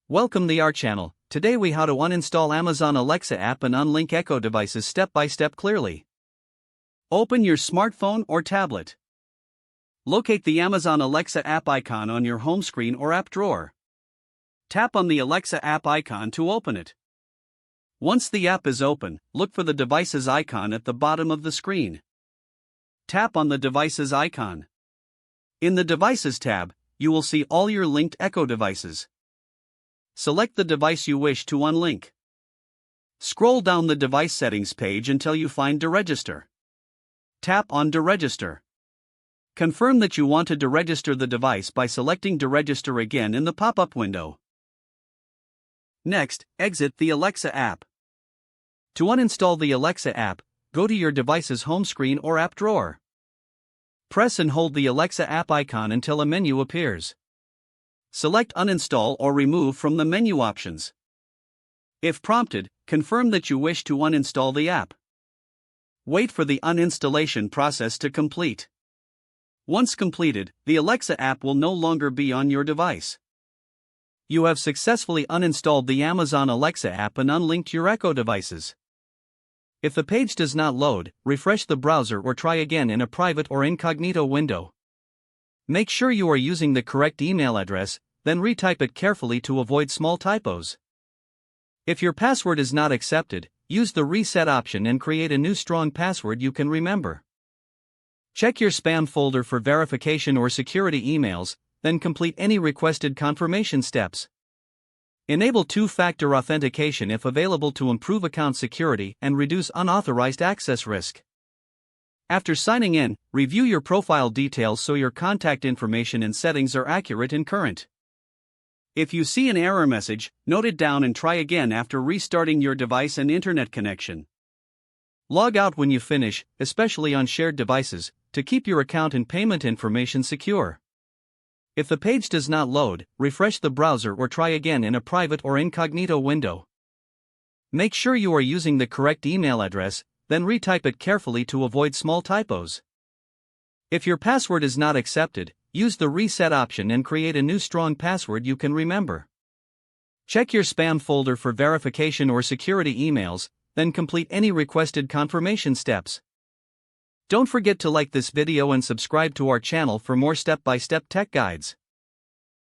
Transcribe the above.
Welcome to our channel. Today we how to uninstall Amazon Alexa app and unlink Echo devices step by step clearly. Open your smartphone or tablet. Locate the Amazon Alexa app icon on your home screen or app drawer. Tap on the Alexa app icon to open it. Once the app is open, look for the devices icon at the bottom of the screen. Tap on the devices icon. In the Devices tab, you will see all your linked Echo devices. Select the device you wish to unlink. Scroll down the device settings page until you find Deregister. Tap on Deregister. Confirm that you want to deregister the device by selecting Deregister again in the pop-up window. Next, exit the Alexa app. To uninstall the Alexa app, go to your device's home screen or app drawer. Press and hold the Alexa app icon until a menu appears. Select Uninstall or Remove from the menu options. If prompted, confirm that you wish to uninstall the app. Wait for the uninstallation process to complete. Once completed, the Alexa app will no longer be on your device. You have successfully uninstalled the Amazon Alexa app and unlinked your Echo devices. If the page does not load, refresh the browser or try again in a private or incognito window. Make sure you are using the correct email address, then retype it carefully to avoid small typos. If your password is not accepted, use the reset option and create a new strong password you can remember. Check your spam folder for verification or security emails, then complete any requested confirmation steps. Enable two-factor authentication if available to improve account security and reduce unauthorized access risk. After signing in, review your profile details so your contact information and settings are accurate and current. If you see an error message, note it down and try again after restarting your device and internet connection. Log out when you finish, especially on shared devices, to keep your account and payment information secure. If the page does not load, refresh the browser or try again in a private or incognito window. Make sure you are using the correct email address, then retype it carefully to avoid small typos. If your password is not accepted, use the reset option and create a new strong password you can remember. Check your spam folder for verification or security emails, then complete any requested confirmation steps. Don't forget to like this video and subscribe to our channel for more step-by-step tech guides.